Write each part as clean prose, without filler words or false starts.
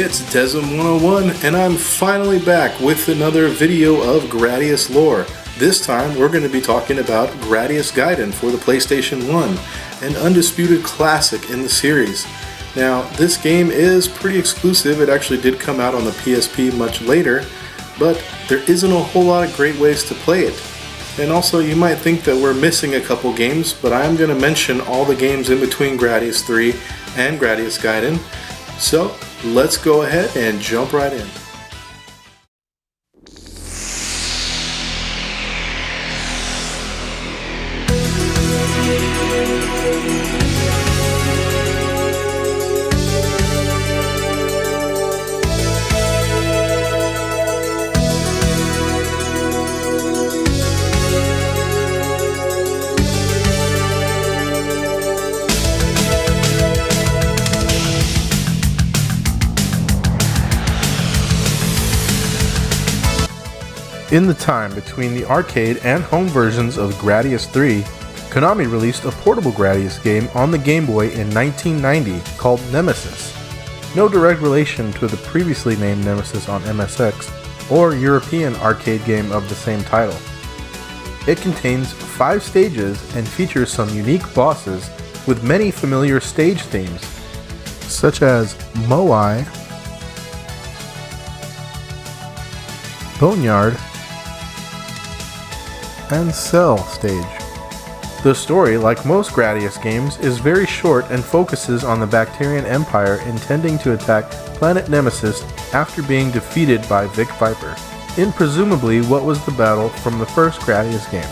It's Desm101 and I'm finally back with another video of Gradius lore. This time we're going to be talking about Gradius Gaiden for the PlayStation 1, an undisputed classic in the series. Now this game is pretty exclusive, it actually did come out on the PSP much later, but there isn't a whole lot of great ways to play it. And also you might think that we're missing a couple games, but I'm going to mention all the games in between Gradius 3 and Gradius Gaiden. So let's go ahead and jump right in. In the time between the arcade and home versions of Gradius 3, Konami released a portable Gradius game on the Game Boy in 1990 called Nemesis. No direct relation to the previously named Nemesis on MSX or European arcade game of the same title. It contains 5 stages and features some unique bosses with many familiar stage themes, such as Moai, Boneyard, and Cell stage. The story, like most Gradius games, is very short and focuses on the Bacterian Empire intending to attack Planet Nemesis after being defeated by Vic Viper, in presumably what was the battle from the first Gradius game.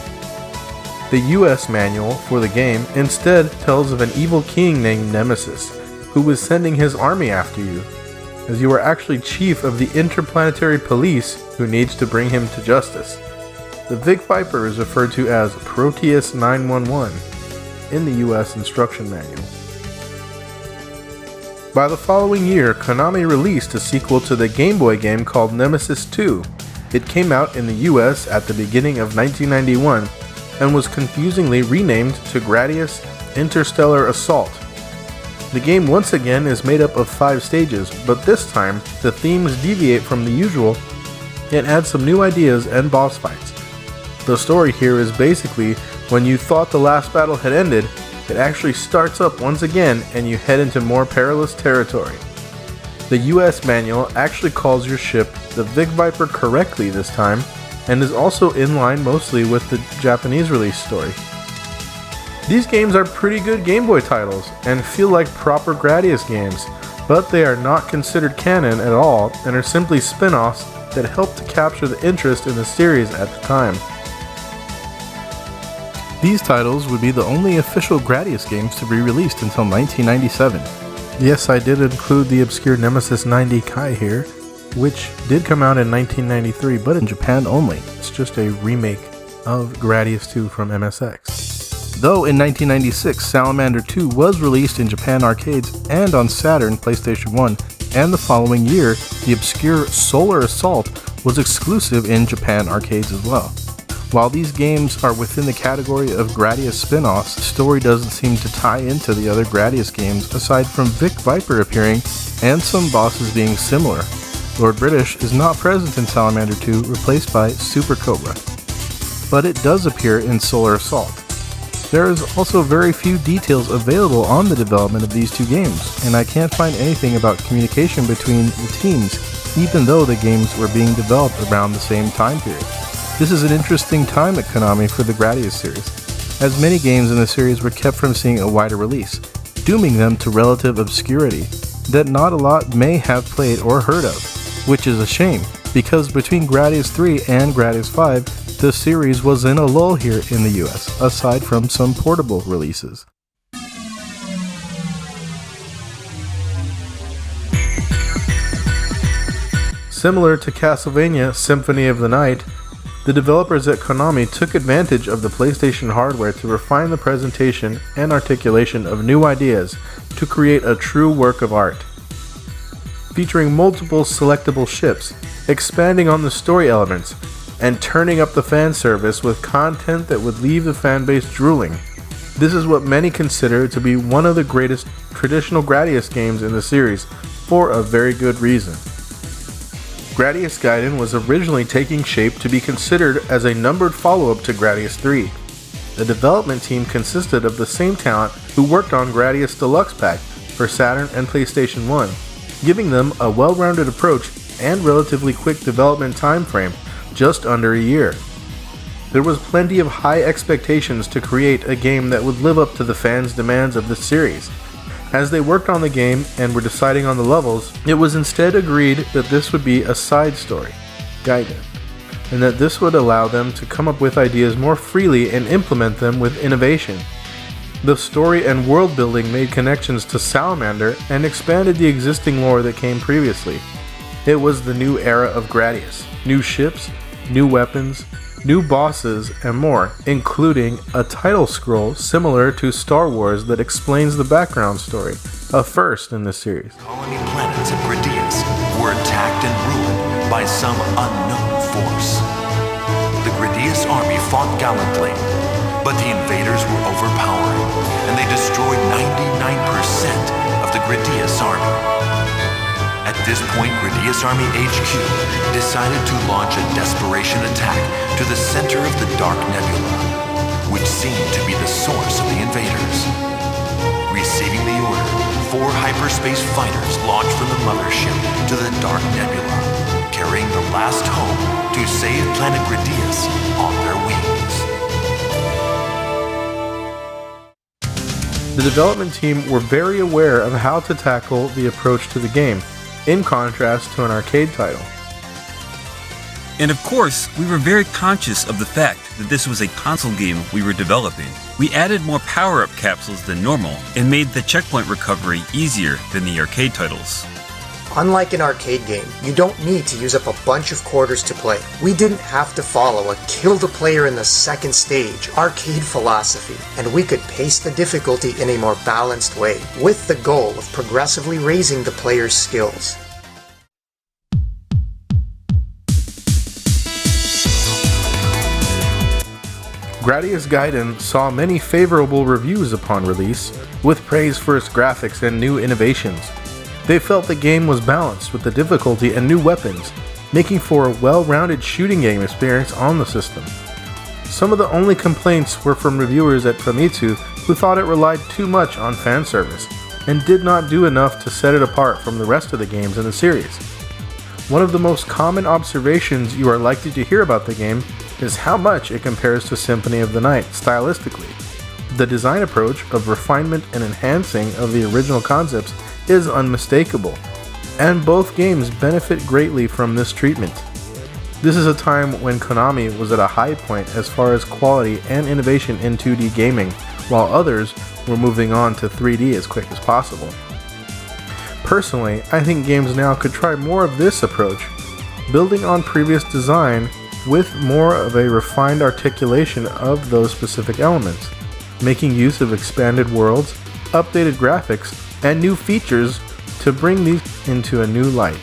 The US manual for the game instead tells of an evil king named Nemesis, who was sending his army after you, as you are actually chief of the interplanetary police who needs to bring him to justice. The Vic Viper is referred to as Proteus 911 in the US instruction manual. By the following year, Konami released a sequel to the Game Boy game called Nemesis 2. It came out in the US at the beginning of 1991 and was confusingly renamed to Gradius Interstellar Assault. The game once again is made up of 5 stages, but this time the themes deviate from the usual and add some new ideas and boss fights. The story here is basically when you thought the last battle had ended, it actually starts up once again and you head into more perilous territory. The US manual actually calls your ship the Vic Viper correctly this time, and is also in line mostly with the Japanese release story. These games are pretty good Game Boy titles and feel like proper Gradius games, but they are not considered canon at all and are simply spin-offs that help to capture the interest in the series at the time. These titles would be the only official Gradius games to be released until 1997. Yes, I did include the obscure Nemesis 90 Kai here, which did come out in 1993, but in Japan only. It's just a remake of Gradius 2 from MSX. Though in 1996, Salamander 2 was released in Japan arcades and on Saturn, PlayStation 1, and the following year, the obscure Solar Assault was exclusive in Japan arcades as well. While these games are within the category of Gradius spin-offs, the story doesn't seem to tie into the other Gradius games aside from Vic Viper appearing and some bosses being similar. Lord British is not present in Salamander 2, replaced by Super Cobra, but it does appear in Solar Assault. There is also very few details available on the development of these two games, and I can't find anything about communication between the teams, even though the games were being developed around the same time period. This is an interesting time at Konami for the Gradius series, as many games in the series were kept from seeing a wider release, dooming them to relative obscurity that not a lot may have played or heard of, which is a shame, because between Gradius 3 and Gradius 5, the series was in a lull here in the US, aside from some portable releases. Similar to Castlevania Symphony of the Night, the developers at Konami took advantage of the PlayStation hardware to refine the presentation and articulation of new ideas to create a true work of art. Featuring multiple selectable ships, expanding on the story elements, and turning up the fan service with content that would leave the fanbase drooling. This is what many consider to be one of the greatest traditional Gradius games in the series, for a very good reason. Gradius Gaiden was originally taking shape to be considered as a numbered follow-up to Gradius 3. The development team consisted of the same talent who worked on Gradius Deluxe Pack for Saturn and PlayStation 1, giving them a well-rounded approach and relatively quick development time frame, just under a year. There was plenty of high expectations to create a game that would live up to the fans' demands of the series. As they worked on the game and were deciding on the levels, it was instead agreed that this would be a side story, Gaiden, and that this would allow them to come up with ideas more freely and implement them with innovation. The story and world building made connections to Salamander and expanded the existing lore that came previously. It was the new era of Gradius, new ships, new weapons, new bosses, and more, including a title scroll similar to Star Wars that explains the background story, a first in this series. Colony planets of Gradius were attacked and ruined by some unknown force. The Gradius army fought gallantly, but the invaders were overpowering, and they destroyed 99% of the Gradius army. At this point, Gradius Army HQ decided to launch a desperation attack to the center of the Dark Nebula, which seemed to be the source of the invaders. Receiving the order, 4 hyperspace fighters launched from the mothership to the Dark Nebula, carrying the last hope to save planet Gradius on their wings. The development team were very aware of how to tackle the approach to the game, in contrast to an arcade title. And of course, we were very conscious of the fact that this was a console game we were developing. We added more power-up capsules than normal and made the checkpoint recovery easier than the arcade titles. Unlike an arcade game, you don't need to use up a bunch of quarters to play. We didn't have to follow a kill the player in the second stage arcade philosophy, and we could pace the difficulty in a more balanced way, with the goal of progressively raising the player's skills. Gradius Gaiden saw many favorable reviews upon release, with praise for its graphics and new innovations. They felt the game was balanced with the difficulty and new weapons, making for a well-rounded shooting game experience on the system. Some of the only complaints were from reviewers at Famitsu who thought it relied too much on fan service, and did not do enough to set it apart from the rest of the games in the series. One of the most common observations you are likely to hear about the game is how much it compares to Symphony of the Night stylistically. The design approach of refinement and enhancing of the original concepts is unmistakable, and both games benefit greatly from this treatment. This is a time when Konami was at a high point as far as quality and innovation in 2D gaming, while others were moving on to 3D as quick as possible. Personally, I think games now could try more of this approach, building on previous design with more of a refined articulation of those specific elements, making use of expanded worlds, updated graphics, and new features to bring these into a new light.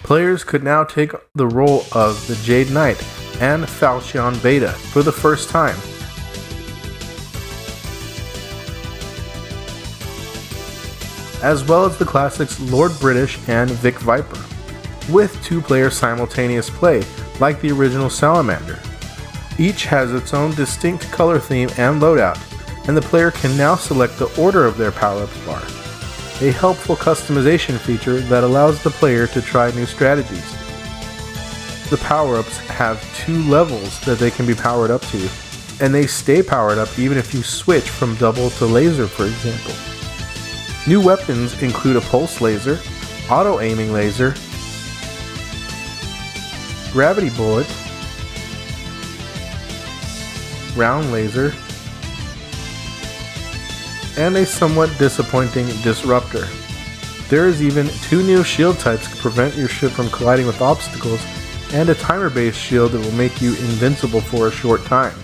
Players could now take the role of the Jade Knight and Falchion Beta for the first time. As well as the classics Lord British and Vic Viper, with 2-player simultaneous play like the original Salamander. Each has its own distinct color theme and loadout, and the player can now select the order of their power-ups bar, a helpful customization feature that allows the player to try new strategies. The power-ups have 2 levels that they can be powered up to, and they stay powered up even if you switch from double to laser, for example. New weapons include a pulse laser, auto-aiming laser, gravity bullet, round laser, and a somewhat disappointing disruptor. There is even 2 new shield types to prevent your ship from colliding with obstacles, and a timer-based shield that will make you invincible for a short time.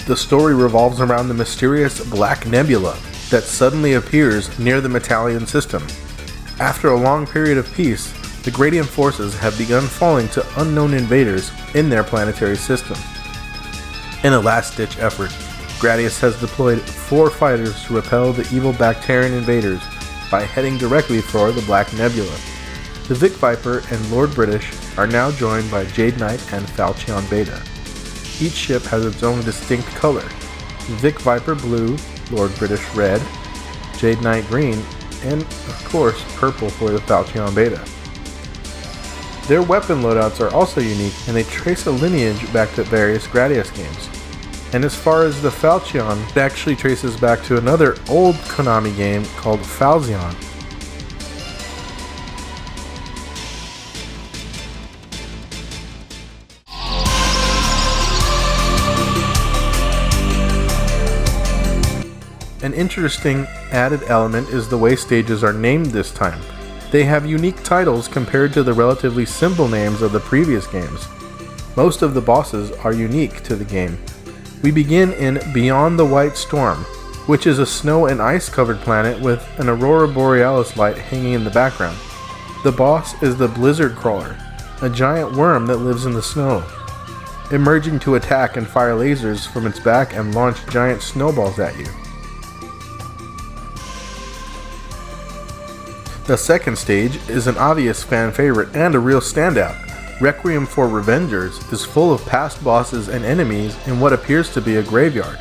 The story revolves around the mysterious Black Nebula that suddenly appears near the Metalian system. After a long period of peace, the Gradian forces have begun falling to unknown invaders in their planetary system. In a last-ditch effort, Gradius has deployed 4 fighters to repel the evil Bacterian invaders by heading directly for the Black Nebula. The Vic Viper and Lord British are now joined by Jade Knight and Falchion Beta. Each ship has its own distinct color: Vic Viper blue, Lord British red, Jade Knight green, and of course purple for the Falchion Beta. Their weapon loadouts are also unique, and they trace a lineage back to various Gradius games. And as far as the Falchion, it actually traces back to another old Konami game called Falzion. An interesting added element is the way stages are named this time. They have unique titles compared to the relatively simple names of the previous games. Most of the bosses are unique to the game. We begin in Beyond the White Storm, which is a snow and ice covered planet with an Aurora Borealis light hanging in the background. The boss is the Blizzard Crawler, a giant worm that lives in the snow, emerging to attack and fire lasers from its back and launch giant snowballs at you. The second stage is an obvious fan favorite and a real standout. Requiem for Revengers is full of past bosses and enemies in what appears to be a graveyard.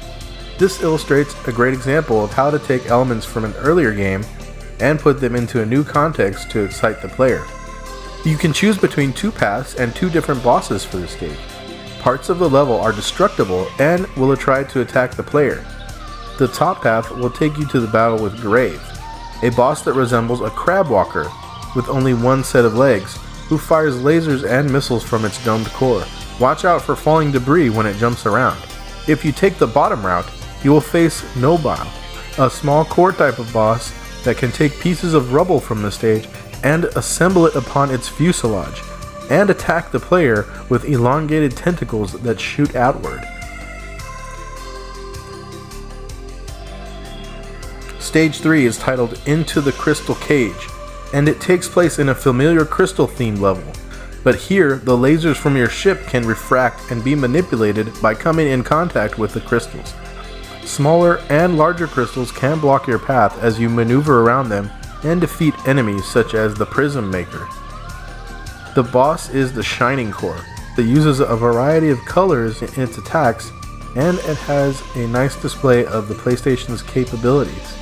This illustrates a great example of how to take elements from an earlier game and put them into a new context to excite the player. You can choose between 2 paths and 2 different bosses for this stage. Parts of the level are destructible and will try to attack the player. The top path will take you to the battle with Grave, a boss that resembles a crab walker with only 1 set of legs, who fires lasers and missiles from its domed core. Watch out for falling debris when it jumps around. If you take the bottom route, you will face Nobile, a small core type of boss that can take pieces of rubble from the stage and assemble it upon its fuselage, and attack the player with elongated tentacles that shoot outward. Stage 3 is titled Into the Crystal Cage, and it takes place in a familiar crystal-themed level. But here, the lasers from your ship can refract and be manipulated by coming in contact with the crystals. Smaller and larger crystals can block your path as you maneuver around them and defeat enemies such as the Prism Maker. The boss is the Shining Core that uses a variety of colors in its attacks, and it has a nice display of the PlayStation's capabilities.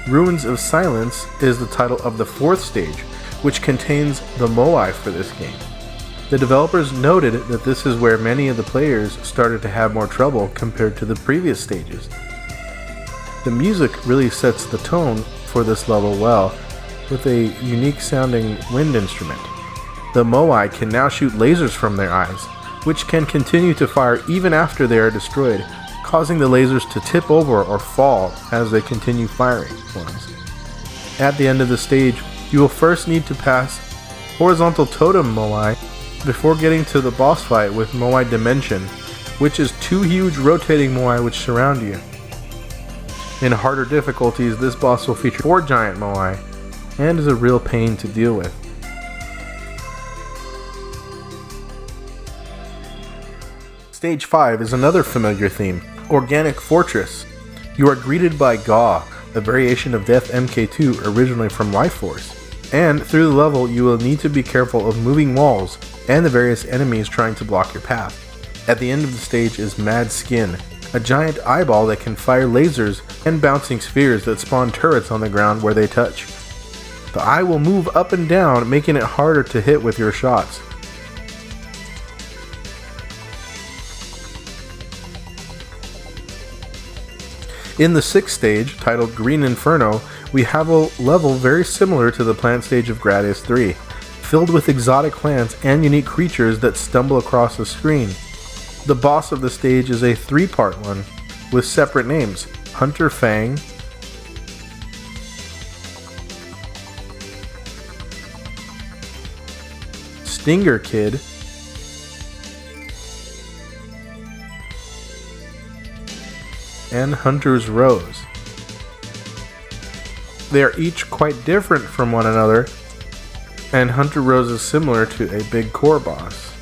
Ruins of Silence is the title of the 4th stage, which contains the Moai for this game. The developers noted that this is where many of the players started to have more trouble compared to the previous stages. The music really sets the tone for this level well, with a unique sounding wind instrument. The Moai can now shoot lasers from their eyes, which can continue to fire even after they are destroyed, causing the lasers to tip over or fall as they continue firing ones. At the end of the stage, you will first need to pass Horizontal Totem Moai before getting to the boss fight with Moai Dimension, which is 2 huge rotating Moai which surround you. In harder difficulties, this boss will feature 4 giant Moai, and is a real pain to deal with. Stage 5 is another familiar theme, Organic Fortress. You are greeted by Gaw, a variation of Death MK2 originally from Life Force, and through the level you will need to be careful of moving walls and the various enemies trying to block your path. At the end of the stage is Mad Skin, a giant eyeball that can fire lasers and bouncing spheres that spawn turrets on the ground where they touch. The eye will move up and down, making it harder to hit with your shots. In the 6th stage, titled Green Inferno, we have a level very similar to the plant stage of Gradius 3, filled with exotic plants and unique creatures that stumble across the screen. The boss of the stage is a 3-part one, with separate names: Hunter Fang, Stinger Kid, and Hunter's Rose. They are each quite different from one another, and Hunter Rose is similar to a big core boss.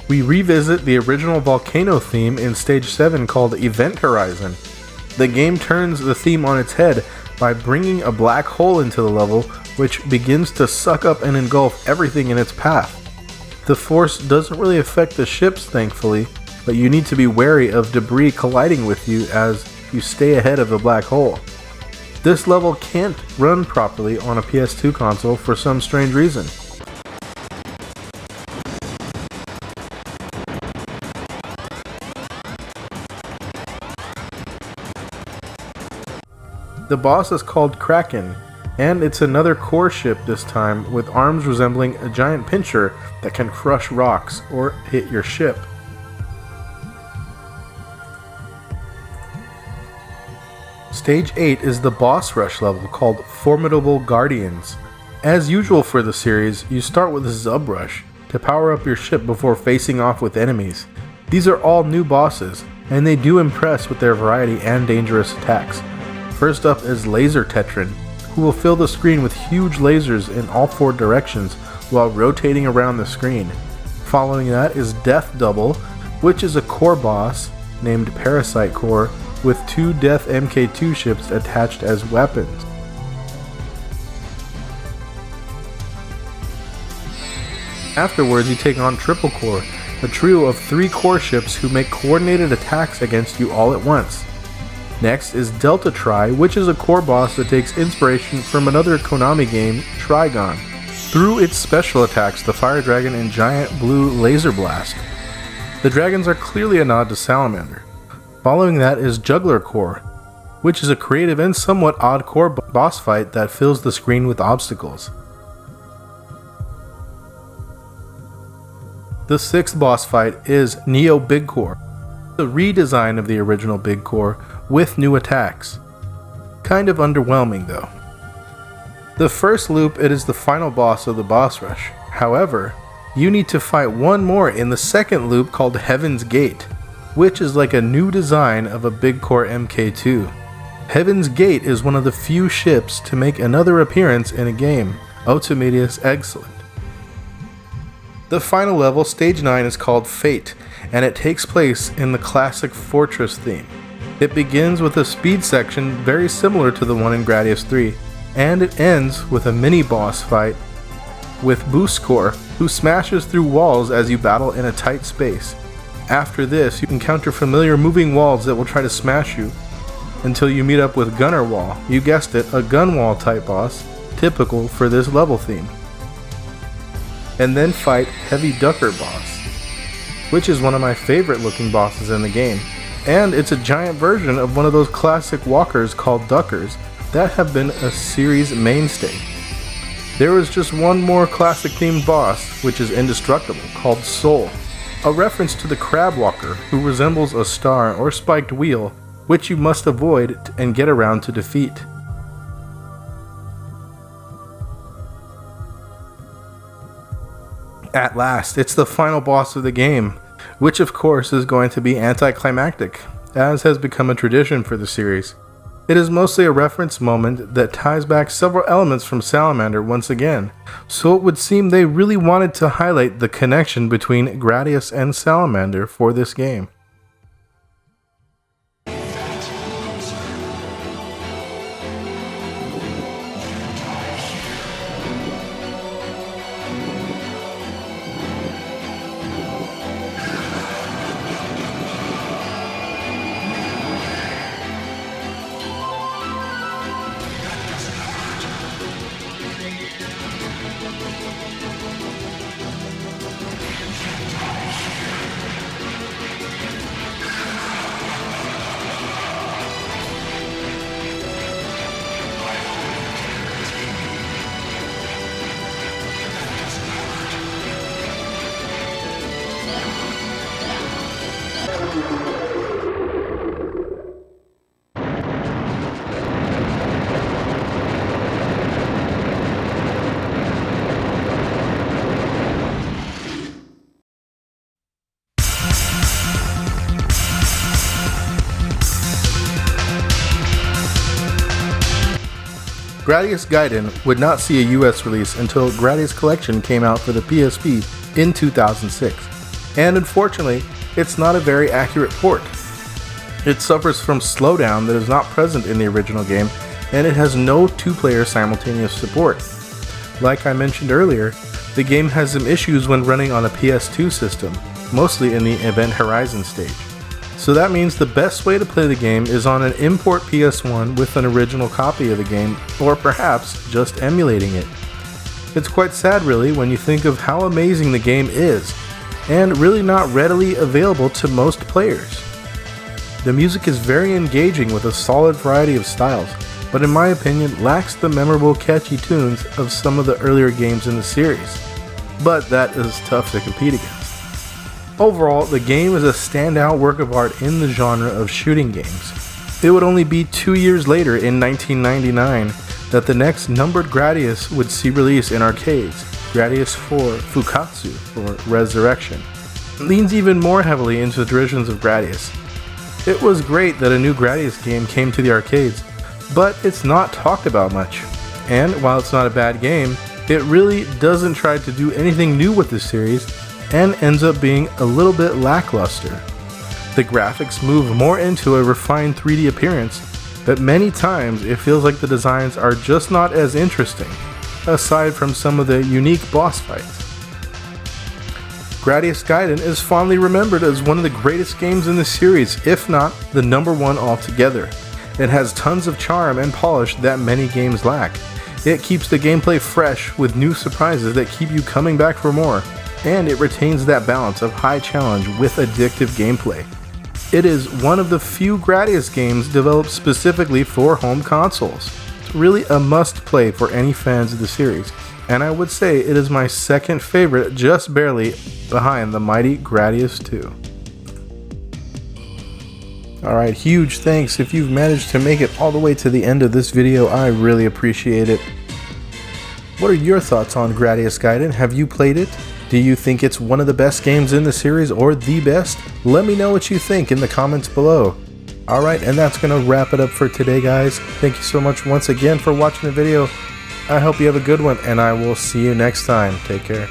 We revisit the original volcano theme in Stage 7 called Event Horizon. The game turns the theme on its head by bringing a black hole into the level, which begins to suck up and engulf everything in its path. The force doesn't really affect the ships, thankfully, but you need to be wary of debris colliding with you as you stay ahead of the black hole. This level can't run properly on a PS2 console for some strange reason. The boss is called Kraken, and it's another core ship this time with arms resembling a giant pincher that can crush rocks or hit your ship. Stage 8 is the boss rush level called Formidable Guardians. As usual for the series, you start with a Zub Rush to power up your ship before facing off with enemies. These are all new bosses, and they do impress with their variety and dangerous attacks. First up is Laser Tetran, who will fill the screen with huge lasers in all 4 directions while rotating around the screen. Following that is Death Double, which is a core boss named Parasite Core with 2 Death Mk2 ships attached as weapons. Afterwards, you take on Triple Core, a trio of 3 core ships who make coordinated attacks against you all at once. Next is Delta Tri, which is a core boss that takes inspiration from another Konami game, Trigon, through its special attacks, the Fire Dragon and Giant Blue Laser Blast. The dragons are clearly a nod to Salamander. Following that is Juggler Core, which is a creative and somewhat odd core boss fight that fills the screen with obstacles. The 6th boss fight is Neo Big Core, a redesign of the original Big Core with new attacks. Kind of underwhelming though. The first loop, it is the final boss of the boss rush. However, you need to fight one more in the second loop called Heaven's Gate, which is like a new design of a Big Core MK2. Heaven's Gate is one of the few ships to make another appearance in a game. Otomedius excellent. The final level, Stage 9, is called Fate, and it takes place in the classic Fortress theme. It begins with a speed section very similar to the one in Gradius 3, and it ends with a mini-boss fight with Boost Core, who smashes through walls as you battle in a tight space. After this, you encounter familiar moving walls that will try to smash you, until you meet up with Gunner Wall, you guessed it, a gun wall type boss, typical for this level theme. And then fight Heavy Ducker Boss, which is one of my favorite looking bosses in the game. And it's a giant version of one of those classic walkers called Duckers that have been a series mainstay. There was just one more classic themed boss, which is indestructible, called Soul, a reference to the Crab Walker, who resembles a star or spiked wheel, which you must avoid and get around to defeat. At last, it's the final boss of the game, which of course is going to be anticlimactic, as has become a tradition for the series. It is mostly a reference moment that ties back several elements from Salamander once again, so it would seem they really wanted to highlight the connection between Gradius and Salamander for this game. Gradius Gaiden would not see a US release until Gradius Collection came out for the PSP in 2006. and unfortunately, it's not a very accurate port. It suffers from slowdown that is not present in the original game, and it has no two-player simultaneous support. Like I mentioned earlier, the game has some issues when running on a PS2 system, mostly in the Event Horizon stage. So that means the best way to play the game is on an import PS1 with an original copy of the game, or perhaps just emulating it. It's quite sad really when you think of how amazing the game is, and really not readily available to most players. The music is very engaging with a solid variety of styles, but in my opinion lacks the memorable catchy tunes of some of the earlier games in the series. But that is tough to compete against. Overall, the game is a standout work of art in the genre of shooting games. It would only be 2 years later, in 1999, that the next numbered Gradius would see release in arcades, Gradius 4 Fukatsu, or Resurrection. It leans even more heavily into the traditions of Gradius. It was great that a new Gradius game came to the arcades, but it's not talked about much. And while it's not a bad game, it really doesn't try to do anything new with the series, and ends up being a little bit lackluster. The graphics move more into a refined 3D appearance, but many times it feels like the designs are just not as interesting, aside from some of the unique boss fights. Gradius Gaiden is fondly remembered as one of the greatest games in the series, if not the number one altogether. It has tons of charm and polish that many games lack. It keeps the gameplay fresh with new surprises that keep you coming back for more, and it retains that balance of high challenge with addictive gameplay. It is one of the few Gradius games developed specifically for home consoles. It's really a must-play for any fans of the series, and I would say it is my second favorite, just barely behind the mighty Gradius 2. Alright, huge thanks if you've managed to make it all the way to the end of this video. I really appreciate it. What are your thoughts on Gradius Gaiden? Have you played it? Do you think it's one of the best games in the series or the best? Let me know what you think in the comments below. Alright, and that's going to wrap it up for today, guys. Thank you so much once again for watching the video. I hope you have a good one, and I will see you next time. Take care.